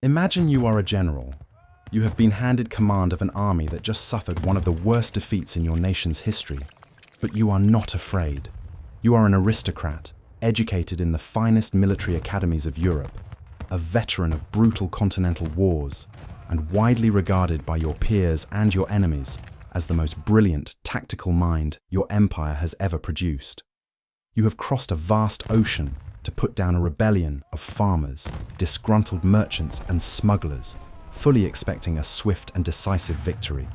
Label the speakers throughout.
Speaker 1: Imagine you are a general. You have been handed command of an army that just suffered one of the worst defeats in your nation's history. But you are not afraid. You are an aristocrat, educated in the finest military academies of Europe, a veteran of brutal continental wars, and widely regarded by your peers and your enemies as the most brilliant tactical mind your empire has ever produced. You have crossed a vast ocean to put down a rebellion of farmers, disgruntled merchants and smugglers, fully expecting a swift and decisive victory.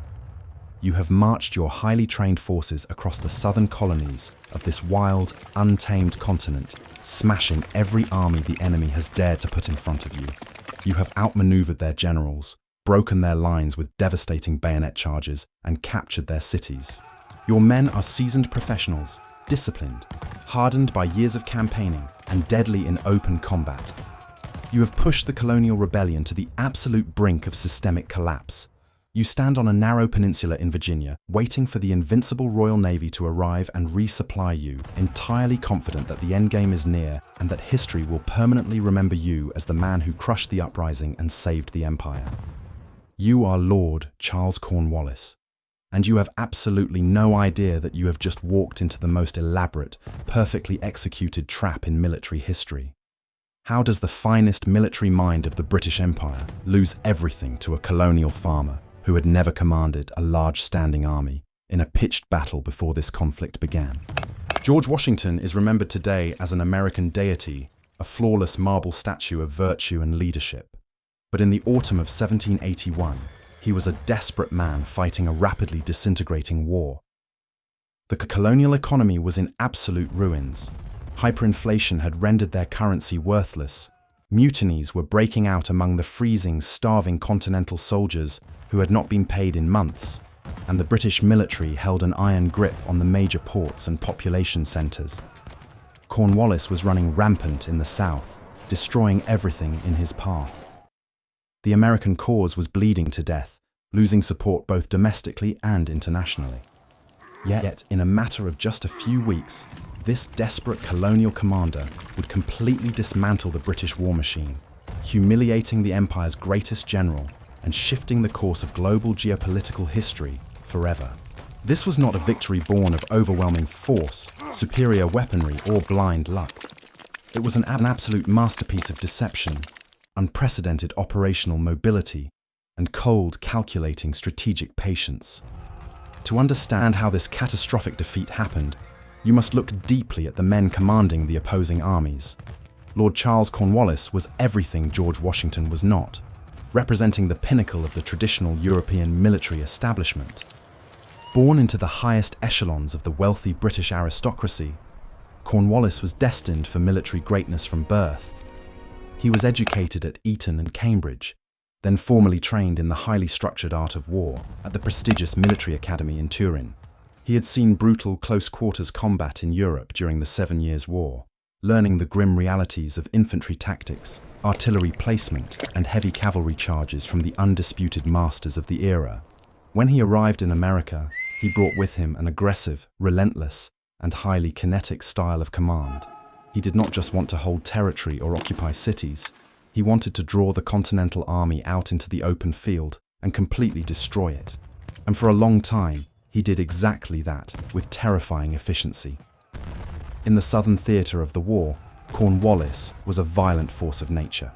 Speaker 1: You have marched your highly trained forces across the southern colonies of this wild, untamed continent, smashing every army the enemy has dared to put in front of you. You have outmaneuvered their generals, broken their lines with devastating bayonet charges, and captured their cities. Your men are seasoned professionals, disciplined, hardened by years of campaigning, and deadly in open combat. You have pushed the colonial rebellion to the absolute brink of systemic collapse. You stand on a narrow peninsula in Virginia, waiting for the invincible Royal Navy to arrive and resupply you, entirely confident that the endgame is near and that history will permanently remember you as the man who crushed the uprising and saved the empire. You are Lord Charles Cornwallis, and you have absolutely no idea that you have just walked into the most elaborate, perfectly executed trap in military history. How does the finest military mind of the British Empire lose everything to a colonial farmer who had never commanded a large standing army in a pitched battle before this conflict began? George Washington is remembered today as an American deity, a flawless marble statue of virtue and leadership. But in the autumn of 1781, he was a desperate man fighting a rapidly disintegrating war. The colonial economy was in absolute ruins. Hyperinflation had rendered their currency worthless. Mutinies were breaking out among the freezing, starving continental soldiers who had not been paid in months, and the British military held an iron grip on the major ports and population centres. Cornwallis was running rampant in the south, destroying everything in his path. The American cause was bleeding to death, losing support both domestically and internationally. Yet, in a matter of just a few weeks, this desperate colonial commander would completely dismantle the British war machine, humiliating the empire's greatest general and shifting the course of global geopolitical history forever. This was not a victory born of overwhelming force, superior weaponry, or blind luck. It was an absolute masterpiece of deception, unprecedented operational mobility, and cold, calculating strategic patience. To understand how this catastrophic defeat happened, you must look deeply at the men commanding the opposing armies. Lord Charles Cornwallis was everything George Washington was not, representing the pinnacle of the traditional European military establishment. Born into the highest echelons of the wealthy British aristocracy, Cornwallis was destined for military greatness from birth. He was educated at Eton and Cambridge, then formally trained in the highly structured art of war at the prestigious military academy in Turin. He had seen brutal close-quarters combat in Europe during the 7 Years' War, learning the grim realities of infantry tactics, artillery placement, and heavy cavalry charges from the undisputed masters of the era. When he arrived in America, he brought with him an aggressive, relentless, and highly kinetic style of command. He did not just want to hold territory or occupy cities. He wanted to draw the Continental Army out into the open field and completely destroy it. And for a long time, he did exactly that, with terrifying efficiency. In the southern theatre of the war, Cornwallis was a violent force of nature.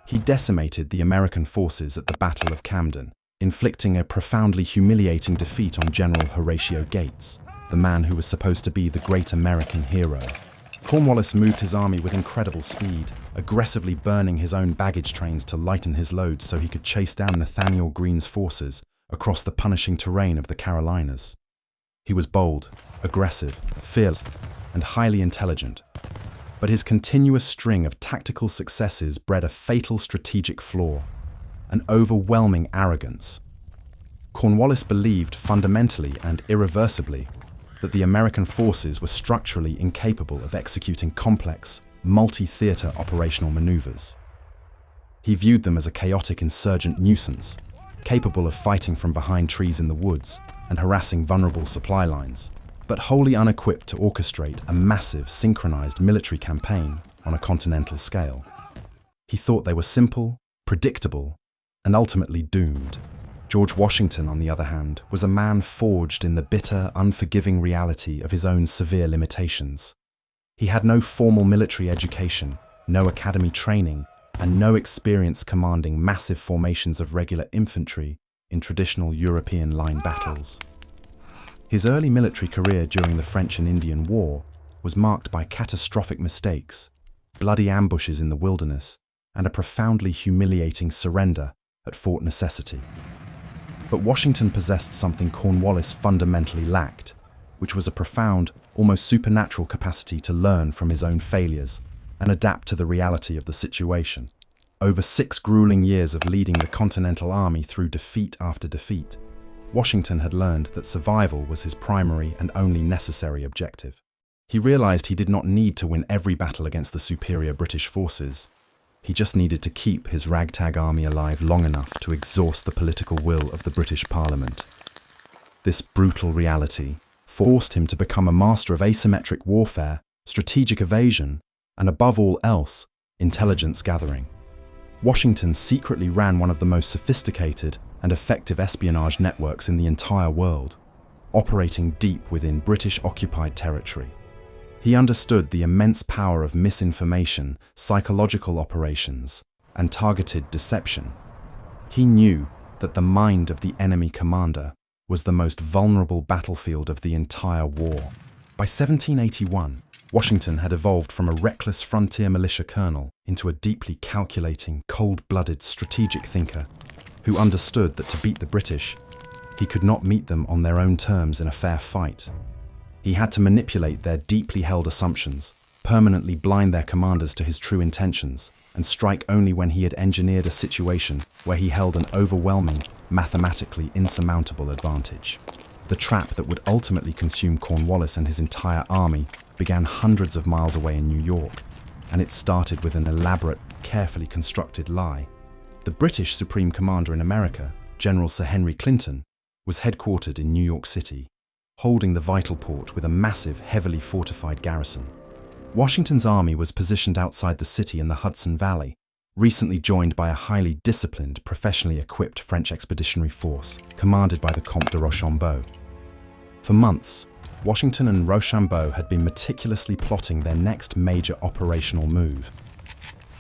Speaker 1: He decimated the American forces at the Battle of Camden, inflicting a profoundly humiliating defeat on General Horatio Gates, the man who was supposed to be the great American hero. Cornwallis moved his army with incredible speed, aggressively burning his own baggage trains to lighten his load so he could chase down Nathaniel Greene's forces across the punishing terrain of the Carolinas. He was bold, aggressive, fearless, and highly intelligent, but his continuous string of tactical successes bred a fatal strategic flaw, an overwhelming arrogance. Cornwallis believed fundamentally and irreversibly that the American forces were structurally incapable of executing complex, multi-theater operational maneuvers. He viewed them as a chaotic insurgent nuisance, capable of fighting from behind trees in the woods and harassing vulnerable supply lines, but wholly unequipped to orchestrate a massive, synchronized military campaign on a continental scale. He thought they were simple, predictable, and ultimately doomed. George Washington, on the other hand, was a man forged in the bitter, unforgiving reality of his own severe limitations. He had no formal military education, no academy training, and no experience commanding massive formations of regular infantry in traditional European line battles. His early military career during the French and Indian War was marked by catastrophic mistakes, bloody ambushes in the wilderness, and a profoundly humiliating surrender at Fort Necessity. But Washington possessed something Cornwallis fundamentally lacked, which was a profound, almost supernatural capacity to learn from his own failures and adapt to the reality of the situation. Over 6 grueling years of leading the Continental Army through defeat after defeat, Washington had learned that survival was his primary and only necessary objective. He realized he did not need to win every battle against the superior British forces. He just needed to keep his ragtag army alive long enough to exhaust the political will of the British Parliament. This brutal reality forced him to become a master of asymmetric warfare, strategic evasion, and above all else, intelligence gathering. Washington secretly ran one of the most sophisticated and effective espionage networks in the entire world, operating deep within British-occupied territory. He understood the immense power of misinformation, psychological operations, and targeted deception. He knew that the mind of the enemy commander was the most vulnerable battlefield of the entire war. By 1781, Washington had evolved from a reckless frontier militia colonel into a deeply calculating, cold-blooded strategic thinker who understood that to beat the British, he could not meet them on their own terms in a fair fight. He had to manipulate their deeply held assumptions, permanently blind their commanders to his true intentions, and strike only when he had engineered a situation where he held an overwhelming, mathematically insurmountable advantage. The trap that would ultimately consume Cornwallis and his entire army began hundreds of miles away in New York, and it started with an elaborate, carefully constructed lie. The British Supreme Commander in America, General Sir Henry Clinton, was headquartered in New York City, holding the vital port with a massive, heavily fortified garrison. Washington's army was positioned outside the city in the Hudson Valley, recently joined by a highly disciplined, professionally equipped French expeditionary force, commanded by the Comte de Rochambeau. For months, Washington and Rochambeau had been meticulously plotting their next major operational move.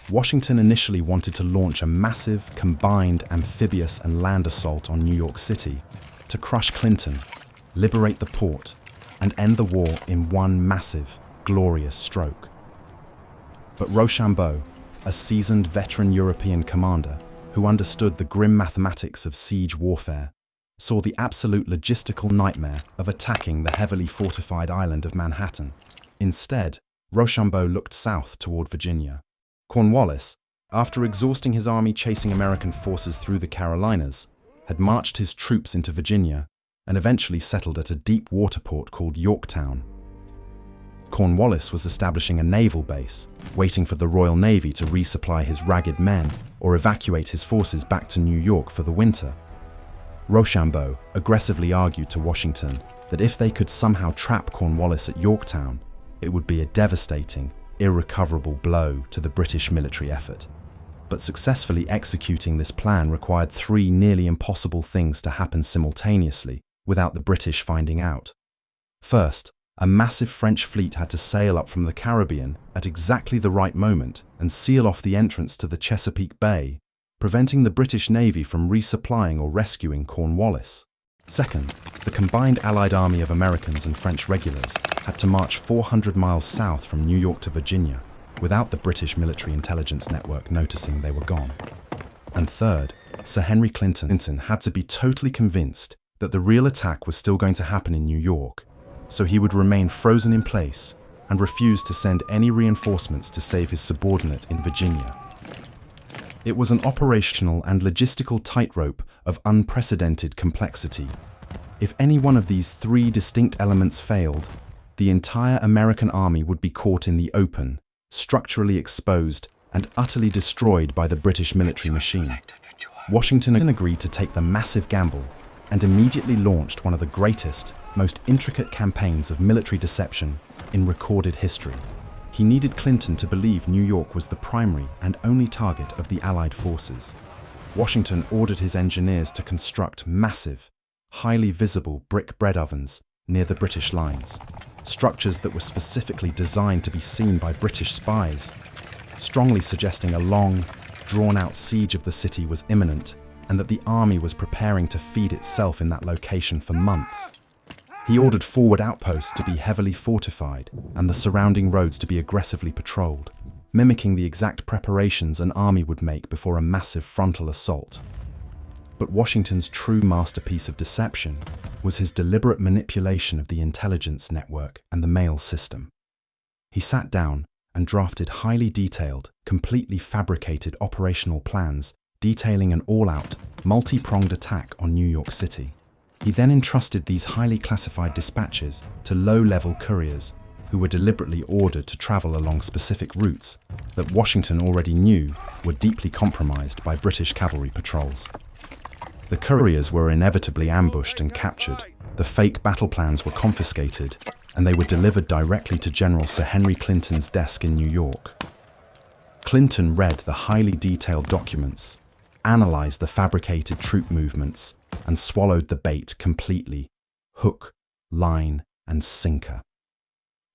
Speaker 1: Washington initially wanted to launch a massive, combined amphibious and land assault on New York City to crush Clinton, liberate the port, and end the war in one massive, glorious stroke. But Rochambeau, a seasoned veteran European commander who understood the grim mathematics of siege warfare, saw the absolute logistical nightmare of attacking the heavily fortified island of Manhattan. Instead, Rochambeau looked south toward Virginia. Cornwallis, after exhausting his army chasing American forces through the Carolinas, had marched his troops into Virginia and eventually settled at a deep water port called Yorktown. Cornwallis was establishing a naval base, waiting for the Royal Navy to resupply his ragged men or evacuate his forces back to New York for the winter. Rochambeau aggressively argued to Washington that if they could somehow trap Cornwallis at Yorktown, it would be a devastating, irrecoverable blow to the British military effort. But successfully executing this plan required 3 nearly impossible things to happen simultaneously without the British finding out. First, a massive French fleet had to sail up from the Caribbean at exactly the right moment and seal off the entrance to the Chesapeake Bay, preventing the British Navy from resupplying or rescuing Cornwallis. Second, the combined Allied army of Americans and French regulars had to march 400 miles south from New York to Virginia, without the British military intelligence network noticing they were gone. And third, Sir Henry Clinton had to be totally convinced that the real attack was still going to happen in New York, so he would remain frozen in place and refuse to send any reinforcements to save his subordinate in Virginia. It was an operational and logistical tightrope of unprecedented complexity. If any one of these 3 distinct elements failed, the entire American army would be caught in the open, structurally exposed and utterly destroyed by the British military machine. Washington agreed to take the massive gamble and immediately launched one of the greatest, most intricate campaigns of military deception in recorded history. He needed Clinton to believe New York was the primary and only target of the Allied forces. Washington ordered his engineers to construct massive, highly visible brick bread ovens near the British lines, structures that were specifically designed to be seen by British spies, strongly suggesting a long, drawn-out siege of the city was imminent and that the army was preparing to feed itself in that location for months. He ordered forward outposts to be heavily fortified and the surrounding roads to be aggressively patrolled, mimicking the exact preparations an army would make before a massive frontal assault. But Washington's true masterpiece of deception was his deliberate manipulation of the intelligence network and the mail system. He sat down and drafted highly detailed, completely fabricated operational plans detailing an all-out, multi-pronged attack on New York City. He then entrusted these highly classified dispatches to low-level couriers who were deliberately ordered to travel along specific routes that Washington already knew were deeply compromised by British cavalry patrols. The couriers were inevitably ambushed and captured, the fake battle plans were confiscated, and they were delivered directly to General Sir Henry Clinton's desk in New York. Clinton read the highly detailed documents, analyzed the fabricated troop movements, and swallowed the bait completely, hook, line, and sinker.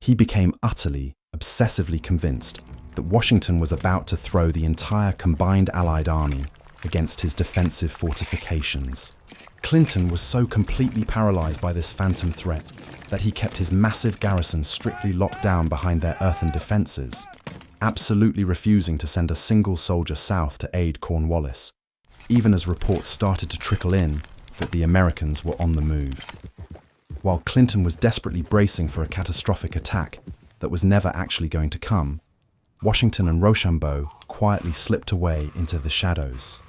Speaker 1: He became utterly, obsessively convinced that Washington was about to throw the entire combined Allied army against his defensive fortifications. Clinton was so completely paralyzed by this phantom threat that he kept his massive garrison strictly locked down behind their earthen defenses, absolutely refusing to send a single soldier south to aid Cornwallis, even as reports started to trickle in that the Americans were on the move. While Clinton was desperately bracing for a catastrophic attack that was never actually going to come, Washington and Rochambeau quietly slipped away into the shadows.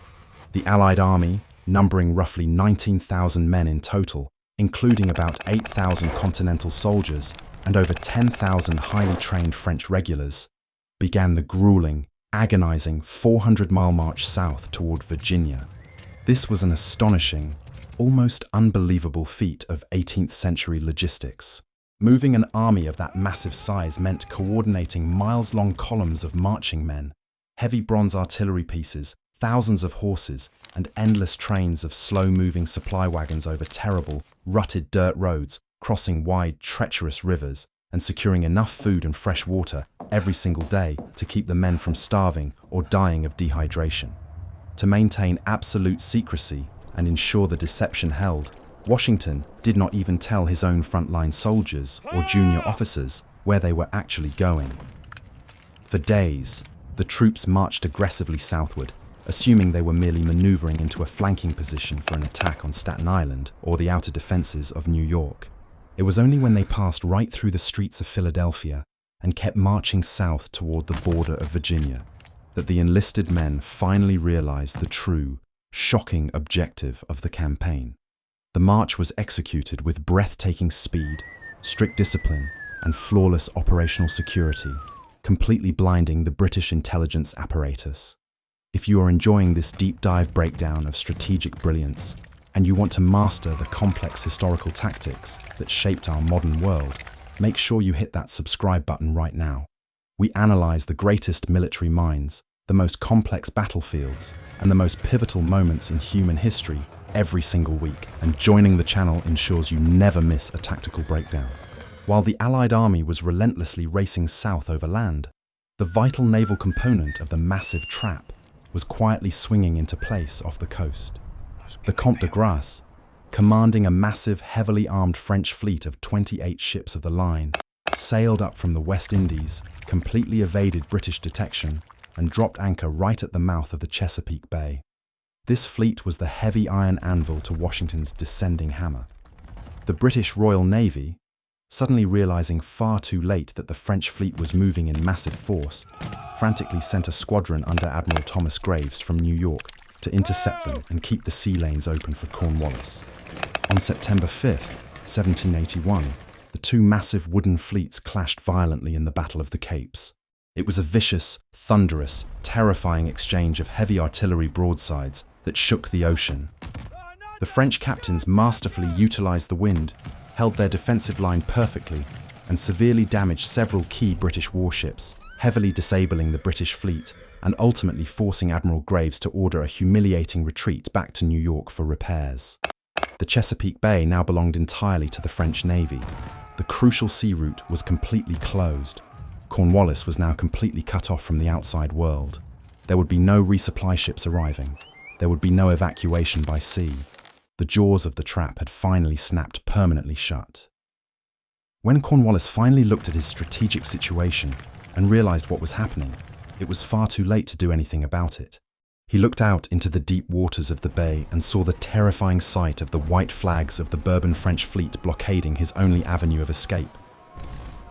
Speaker 1: The Allied army, numbering roughly 19,000 men in total, including about 8,000 Continental soldiers and over 10,000 highly trained French regulars, began the grueling, agonizing 400-mile march south toward Virginia. This was an astonishing, almost unbelievable feat of 18th-century logistics. Moving an army of that massive size meant coordinating miles-long columns of marching men, heavy bronze artillery pieces, thousands of horses, and endless trains of slow-moving supply wagons over terrible, rutted dirt roads, crossing wide, treacherous rivers, and securing enough food and fresh water every single day to keep the men from starving or dying of dehydration. To maintain absolute secrecy and ensure the deception held, Washington did not even tell his own frontline soldiers or junior officers where they were actually going. For days, the troops marched aggressively southward, assuming they were merely maneuvering into a flanking position for an attack on Staten Island or the outer defenses of New York. It was only when they passed right through the streets of Philadelphia and kept marching south toward the border of Virginia that the enlisted men finally realized the true, shocking objective of the campaign. The march was executed with breathtaking speed, strict discipline, and flawless operational security, completely blinding the British intelligence apparatus. If you are enjoying this deep dive breakdown of strategic brilliance, and you want to master the complex historical tactics that shaped our modern world, make sure you hit that subscribe button right now. We analyze the greatest military minds, the most complex battlefields, and the most pivotal moments in human history every single week, and joining the channel ensures you never miss a tactical breakdown. While the Allied army was relentlessly racing south over land, the vital naval component of the massive trap was quietly swinging into place off the coast. The Comte de Grasse, commanding a massive, heavily armed French fleet of 28 ships of the line, sailed up from the West Indies, completely evaded British detection, and dropped anchor right at the mouth of the Chesapeake Bay. This fleet was the heavy iron anvil to Washington's descending hammer. The British Royal Navy, suddenly realizing far too late that the French fleet was moving in massive force, frantically sent a squadron under Admiral Thomas Graves from New York to intercept them and keep the sea lanes open for Cornwallis. On September 5th, 1781, the two massive wooden fleets clashed violently in the Battle of the Capes. It was a vicious, thunderous, terrifying exchange of heavy artillery broadsides that shook the ocean. The French captains masterfully utilized the wind, held their defensive line perfectly, and severely damaged several key British warships, heavily disabling the British fleet and ultimately forcing Admiral Graves to order a humiliating retreat back to New York for repairs. The Chesapeake Bay now belonged entirely to the French Navy. The crucial sea route was completely closed. Cornwallis was now completely cut off from the outside world. There would be no resupply ships arriving. There would be no evacuation by sea. The jaws of the trap had finally snapped permanently shut. When Cornwallis finally looked at his strategic situation and realized what was happening, it was far too late to do anything about it. He looked out into the deep waters of the bay and saw the terrifying sight of the white flags of the Bourbon French fleet blockading his only avenue of escape.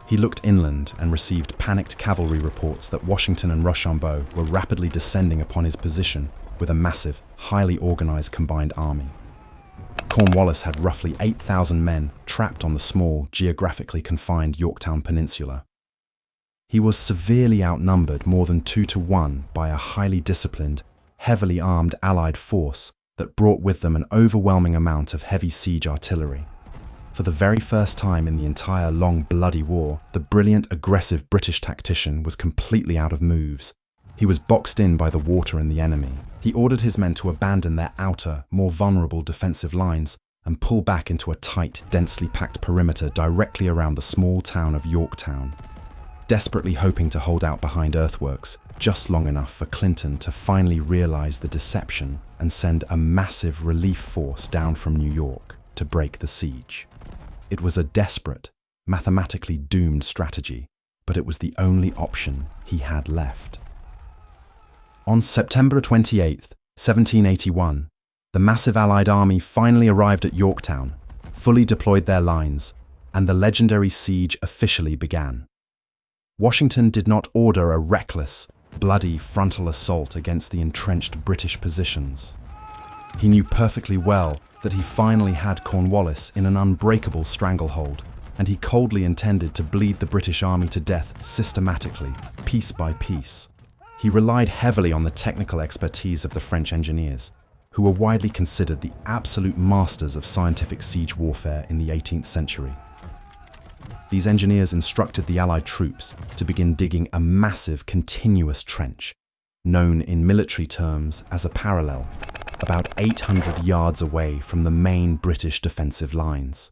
Speaker 1: He looked inland and received panicked cavalry reports that Washington and Rochambeau were rapidly descending upon his position with a massive, highly organized combined army. Cornwallis had roughly 8,000 men trapped on the small, geographically confined Yorktown Peninsula. He was severely outnumbered more than 2-to-1 by a highly disciplined, heavily armed Allied force that brought with them an overwhelming amount of heavy siege artillery. For the very first time in the entire long, bloody war, the brilliant, aggressive British tactician was completely out of moves. He was boxed in by the water and the enemy. He ordered his men to abandon their outer, more vulnerable defensive lines and pull back into a tight, densely packed perimeter directly around the small town of Yorktown, desperately hoping to hold out behind earthworks just long enough for Clinton to finally realize the deception and send a massive relief force down from New York to break the siege. It was a desperate, mathematically doomed strategy, but it was the only option he had left. On September 28, 1781, the massive Allied army finally arrived at Yorktown, fully deployed their lines, and the legendary siege officially began. Washington did not order a reckless, bloody frontal assault against the entrenched British positions. He knew perfectly well that he finally had Cornwallis in an unbreakable stranglehold, and he coldly intended to bleed the British army to death systematically, piece by piece. He relied heavily on the technical expertise of the French engineers, who were widely considered the absolute masters of scientific siege warfare in the 18th century. These engineers instructed the Allied troops to begin digging a massive, continuous trench, known in military terms as a parallel, about 800 yards away from the main British defensive lines.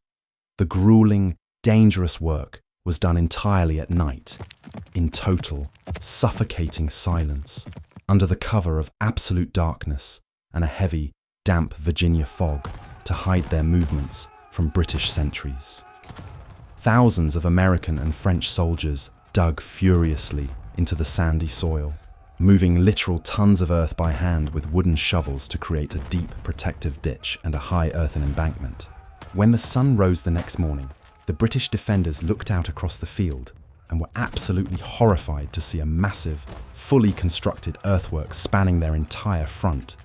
Speaker 1: The grueling, dangerous work was done entirely at night, in total, suffocating silence, under the cover of absolute darkness and a heavy, damp Virginia fog to hide their movements from British sentries. Thousands of American and French soldiers dug furiously into the sandy soil, moving literal tons of earth by hand with wooden shovels to create a deep protective ditch and a high earthen embankment. When the sun rose the next morning, the British defenders looked out across the field and were absolutely horrified to see a massive, fully constructed earthwork spanning their entire front,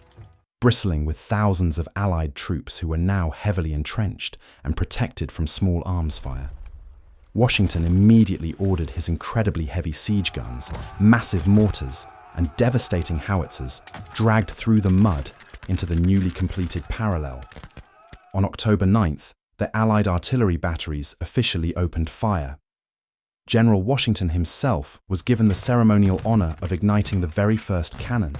Speaker 1: bristling with thousands of Allied troops who were now heavily entrenched and protected from small arms fire. Washington immediately ordered his incredibly heavy siege guns, massive mortars, and devastating howitzers dragged through the mud into the newly completed parallel. On October 9th, the Allied artillery batteries officially opened fire. General Washington himself was given the ceremonial honor of igniting the very first cannon,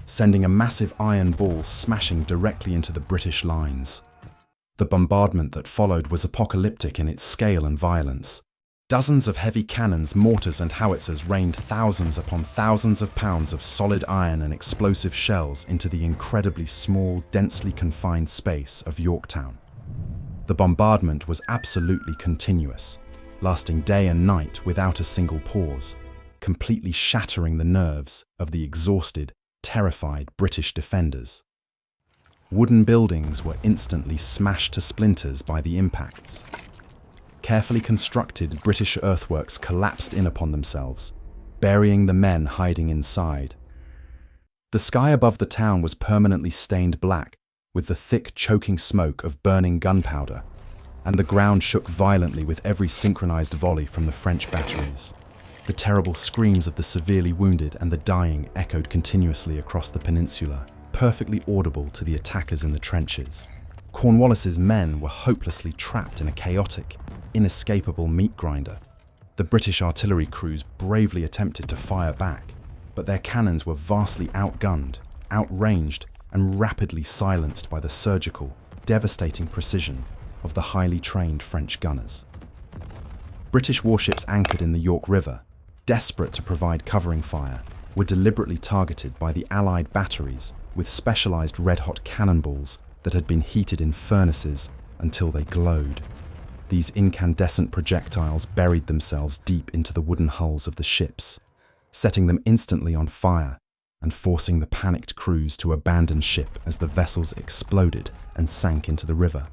Speaker 1: sending a massive iron ball smashing directly into the British lines. The bombardment that followed was apocalyptic in its scale and violence. Dozens of heavy cannons, mortars and howitzers rained thousands upon thousands of pounds of solid iron and explosive shells into the incredibly small, densely confined space of Yorktown. The bombardment was absolutely continuous, lasting day and night without a single pause, completely shattering the nerves of the exhausted, terrified British defenders. Wooden buildings were instantly smashed to splinters by the impacts. Carefully constructed British earthworks collapsed in upon themselves, burying the men hiding inside. The sky above the town was permanently stained black with the thick, choking smoke of burning gunpowder, and the ground shook violently with every synchronized volley from the French batteries. The terrible screams of the severely wounded and the dying echoed continuously across the peninsula, perfectly audible to the attackers in the trenches. Cornwallis's men were hopelessly trapped in a chaotic, inescapable meat grinder. The British artillery crews bravely attempted to fire back, but their cannons were vastly outgunned, outranged, and rapidly silenced by the surgical, devastating precision of the highly trained French gunners. British warships anchored in the York River, desperate to provide covering fire, were deliberately targeted by the Allied batteries with specialized red-hot cannonballs that had been heated in furnaces until they glowed. These incandescent projectiles buried themselves deep into the wooden hulls of the ships, setting them instantly on fire and forcing the panicked crews to abandon ship as the vessels exploded and sank into the river.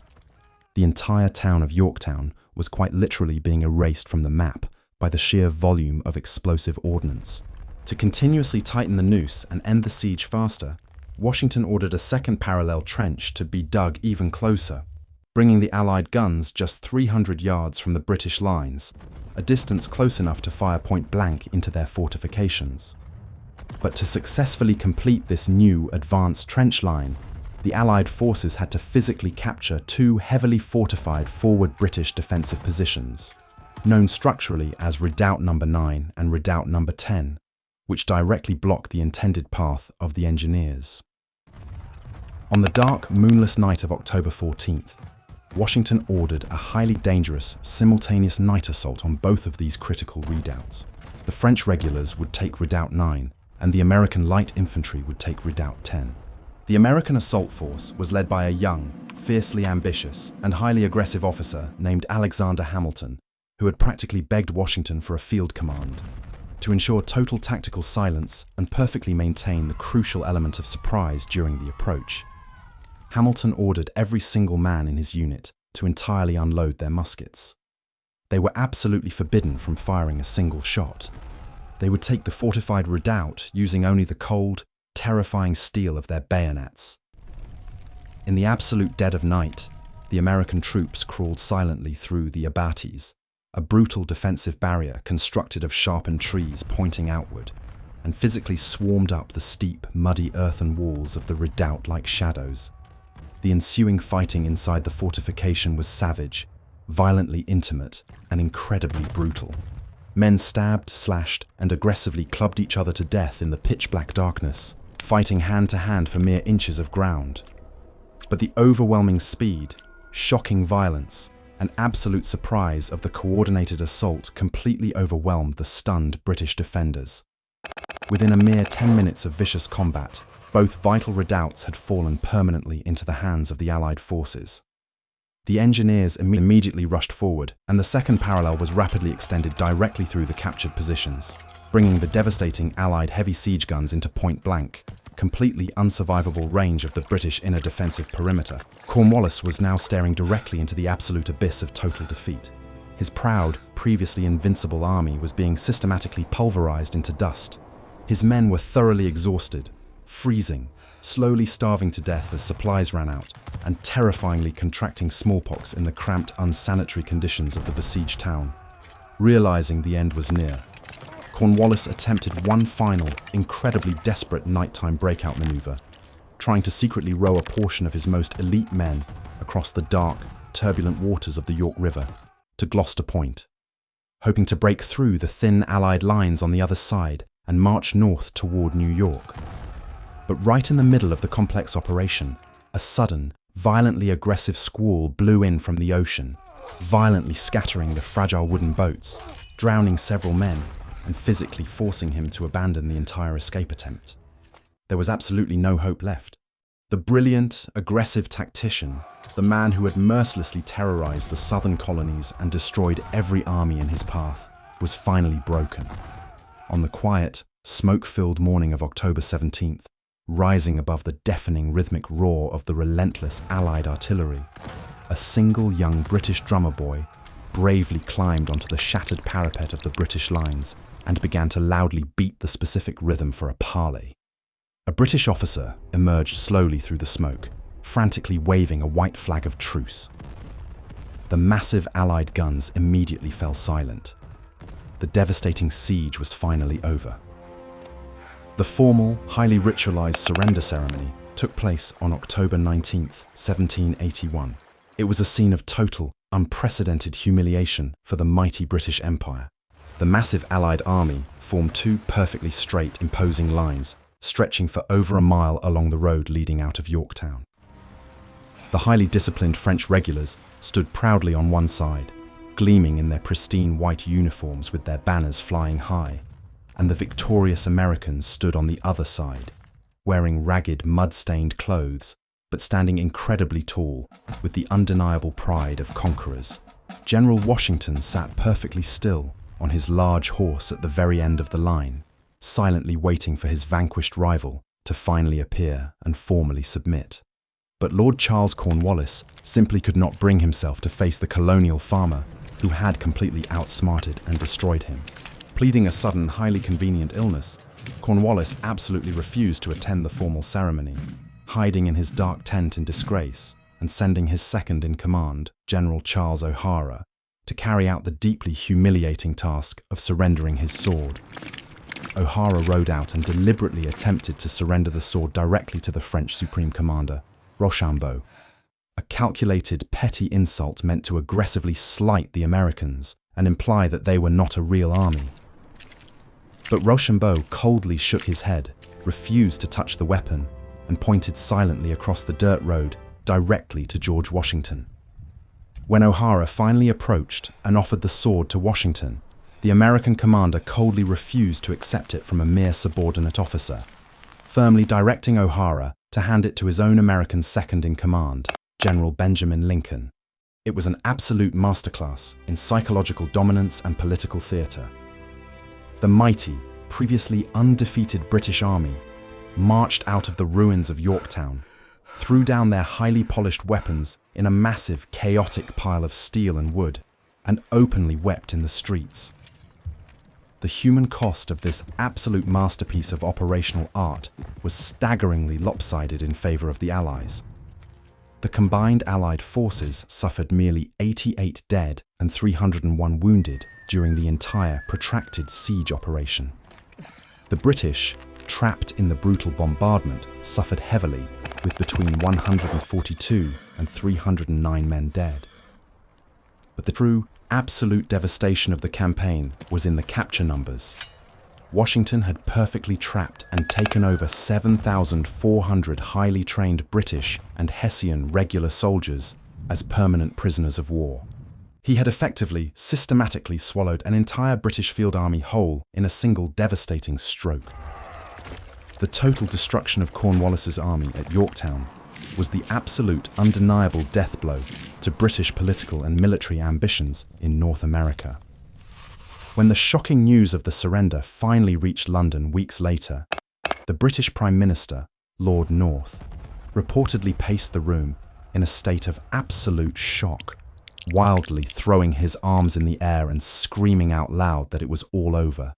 Speaker 1: The entire town of Yorktown was quite literally being erased from the map by the sheer volume of explosive ordnance. To continuously tighten the noose and end the siege faster, Washington ordered a second parallel trench to be dug even closer, bringing the Allied guns just 300 yards from the British lines, a distance close enough to fire point blank into their fortifications. But to successfully complete this new advanced trench line, the Allied forces had to physically capture two heavily fortified forward British defensive positions, known structurally as Redoubt No. 9 and Redoubt No. 10, which directly blocked the intended path of the engineers. On the dark, moonless night of October 14th, Washington ordered a highly dangerous, simultaneous night assault on both of these critical redoubts. The French regulars would take Redoubt 9, and the American light infantry would take Redoubt 10. The American assault force was led by a young, fiercely ambitious, and highly aggressive officer named Alexander Hamilton, who had practically begged Washington for a field command. To ensure total tactical silence and perfectly maintain the crucial element of surprise during the approach, Hamilton ordered every single man in his unit to entirely unload their muskets. They were absolutely forbidden from firing a single shot. They would take the fortified redoubt using only the cold, terrifying steel of their bayonets. In the absolute dead of night, the American troops crawled silently through the abatis, a brutal defensive barrier constructed of sharpened trees pointing outward, and physically swarmed up the steep, muddy earthen walls of the redoubt like shadows. The ensuing fighting inside the fortification was savage, violently intimate, and incredibly brutal. Men stabbed, slashed, and aggressively clubbed each other to death in the pitch-black darkness, fighting hand-to-hand for mere inches of ground. But the overwhelming speed, shocking violence, and absolute surprise of the coordinated assault completely overwhelmed the stunned British defenders. Within a mere 10 minutes of vicious combat, both vital redoubts had fallen permanently into the hands of the Allied forces. The engineers immediately rushed forward, and the second parallel was rapidly extended directly through the captured positions, bringing the devastating Allied heavy siege guns into point blank, completely unsurvivable range of the British inner defensive perimeter. Cornwallis was now staring directly into the absolute abyss of total defeat. His proud, previously invincible army was being systematically pulverized into dust. His men were thoroughly exhausted, freezing, slowly starving to death as supplies ran out, and terrifyingly contracting smallpox in the cramped, unsanitary conditions of the besieged town. Realizing the end was near, Cornwallis attempted one final, incredibly desperate nighttime breakout maneuver, trying to secretly row a portion of his most elite men across the dark, turbulent waters of the York River to Gloucester Point, hoping to break through the thin Allied lines on the other side and march north toward New York. But right in the middle of the complex operation, a sudden, violently aggressive squall blew in from the ocean, violently scattering the fragile wooden boats, drowning several men, and physically forcing him to abandon the entire escape attempt. There was absolutely no hope left. The brilliant, aggressive tactician, the man who had mercilessly terrorized the southern colonies and destroyed every army in his path, was finally broken. On the quiet, smoke-filled morning of October 17th, rising above the deafening rhythmic roar of the relentless Allied artillery, a single young British drummer boy bravely climbed onto the shattered parapet of the British lines and began to loudly beat the specific rhythm for a parley. A British officer emerged slowly through the smoke, frantically waving a white flag of truce. The massive Allied guns immediately fell silent. The devastating siege was finally over. The formal, highly ritualized surrender ceremony took place on October 19th, 1781. It was a scene of total, unprecedented humiliation for the mighty British Empire. The massive Allied army formed two perfectly straight, imposing lines, stretching for over a mile along the road leading out of Yorktown. The highly disciplined French regulars stood proudly on one side, gleaming in their pristine white uniforms with their banners flying high, and the victorious Americans stood on the other side, wearing ragged, mud-stained clothes, but standing incredibly tall with the undeniable pride of conquerors. General Washington sat perfectly still on his large horse at the very end of the line, silently waiting for his vanquished rival to finally appear and formally submit. But Lord Charles Cornwallis simply could not bring himself to face the colonial farmer who had completely outsmarted and destroyed him. Pleading a sudden, highly convenient illness, Cornwallis absolutely refused to attend the formal ceremony, hiding in his dark tent in disgrace and sending his second-in-command, General Charles O'Hara, to carry out the deeply humiliating task of surrendering his sword. O'Hara rode out and deliberately attempted to surrender the sword directly to the French Supreme Commander, Rochambeau. A calculated, petty insult meant to aggressively slight the Americans and imply that they were not a real army. But Rochambeau coldly shook his head, refused to touch the weapon, and pointed silently across the dirt road directly to George Washington. When O'Hara finally approached and offered the sword to Washington, the American commander coldly refused to accept it from a mere subordinate officer, firmly directing O'Hara to hand it to his own American second-in-command, General Benjamin Lincoln. It was an absolute masterclass in psychological dominance and political theater. The mighty, previously undefeated British army marched out of the ruins of Yorktown, threw down their highly polished weapons in a massive, chaotic pile of steel and wood, and openly wept in the streets. The human cost of this absolute masterpiece of operational art was staggeringly lopsided in favor of the Allies. The combined Allied forces suffered merely 88 dead and 301 wounded during the entire protracted siege operation. The British, trapped in the brutal bombardment, suffered heavily, with between 142 and 309 men dead. But the true, absolute devastation of the campaign was in the capture numbers. Washington had perfectly trapped and taken over 7,400 highly trained British and Hessian regular soldiers as permanent prisoners of war. He had effectively, systematically swallowed an entire British field army whole in a single devastating stroke. The total destruction of Cornwallis's army at Yorktown was the absolute, undeniable death blow to British political and military ambitions in North America. When the shocking news of the surrender finally reached London weeks later, the British Prime Minister, Lord North, reportedly paced the room in a state of absolute shock, wildly throwing his arms in the air and screaming out loud that it was all over.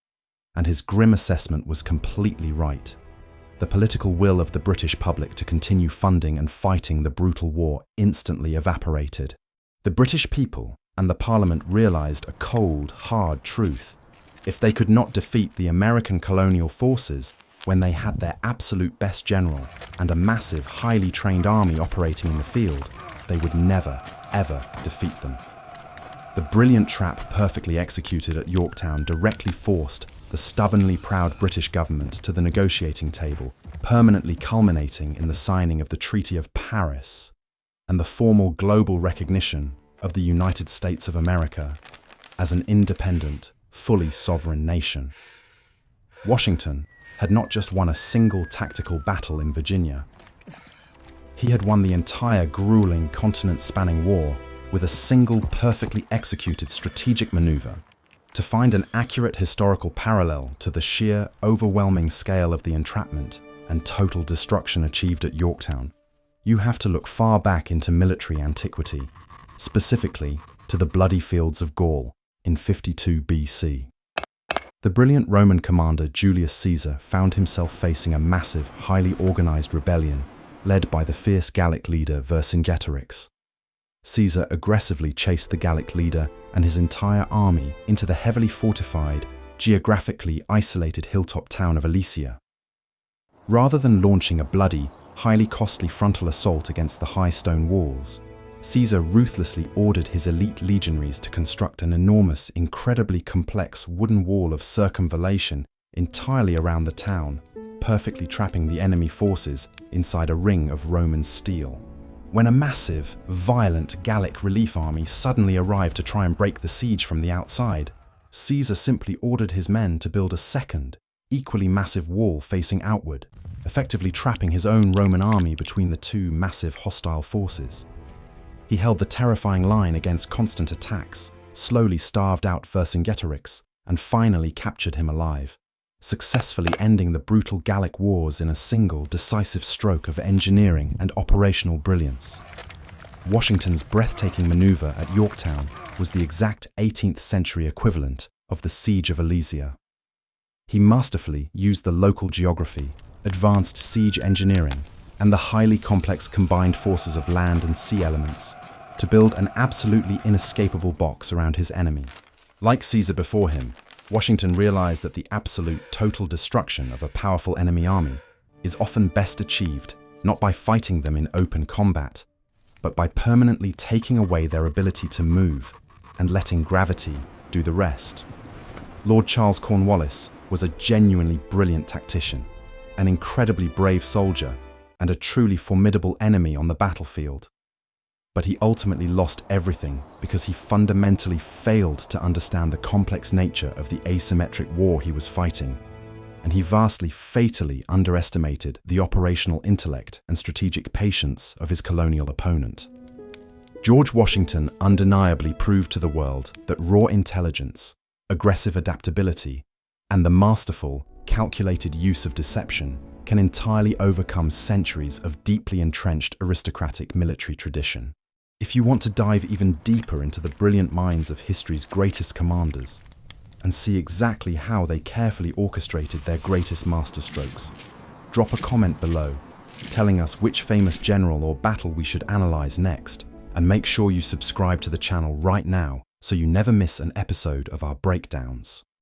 Speaker 1: And his grim assessment was completely right. The political will of the British public to continue funding and fighting the brutal war instantly evaporated. The British people and the Parliament realized a cold, hard truth. If they could not defeat the American colonial forces when they had their absolute best general and a massive, highly trained army operating in the field, they would never, ever defeat them. The brilliant trap perfectly executed at Yorktown directly forced the stubbornly proud British government to the negotiating table, permanently culminating in the signing of the Treaty of Paris and the formal global recognition of the United States of America as an independent, fully sovereign nation. Washington had not just won a single tactical battle in Virginia. He had won the entire grueling, continent-spanning war with a single perfectly executed strategic maneuver. To find an accurate historical parallel to the sheer, overwhelming scale of the entrapment and total destruction achieved at Yorktown, you have to look far back into military antiquity, specifically to the bloody fields of Gaul in 52 BC. The brilliant Roman commander Julius Caesar found himself facing a massive, highly organized rebellion led by the fierce Gallic leader Vercingetorix. Caesar aggressively chased the Gallic leader and his entire army into the heavily fortified, geographically isolated hilltop town of Alesia. Rather than launching a bloody, highly costly frontal assault against the high stone walls, Caesar ruthlessly ordered his elite legionaries to construct an enormous, incredibly complex wooden wall of circumvallation entirely around the town, perfectly trapping the enemy forces inside a ring of Roman steel. When a massive, violent Gallic relief army suddenly arrived to try and break the siege from the outside, Caesar simply ordered his men to build a second, equally massive wall facing outward, effectively trapping his own Roman army between the two massive hostile forces. He held the terrifying line against constant attacks, slowly starved out Vercingetorix, and finally captured him alive, successfully ending the brutal Gallic wars in a single, decisive stroke of engineering and operational brilliance. Washington's breathtaking maneuver at Yorktown was the exact 18th century equivalent of the Siege of Alesia. He masterfully used the local geography, advanced siege engineering, and the highly complex combined forces of land and sea elements to build an absolutely inescapable box around his enemy. Like Caesar before him, Washington realized that the absolute total destruction of a powerful enemy army is often best achieved not by fighting them in open combat, but by permanently taking away their ability to move and letting gravity do the rest. Lord Charles Cornwallis was a genuinely brilliant tactician, an incredibly brave soldier, and a truly formidable enemy on the battlefield. But he ultimately lost everything because he fundamentally failed to understand the complex nature of the asymmetric war he was fighting, and he vastly, fatally underestimated the operational intellect and strategic patience of his colonial opponent. George Washington undeniably proved to the world that raw intelligence, aggressive adaptability, and the masterful, calculated use of deception can entirely overcome centuries of deeply entrenched aristocratic military tradition. If you want to dive even deeper into the brilliant minds of history's greatest commanders and see exactly how they carefully orchestrated their greatest masterstrokes, drop a comment below telling us which famous general or battle we should analyze next, and make sure you subscribe to the channel right now so you never miss an episode of our breakdowns.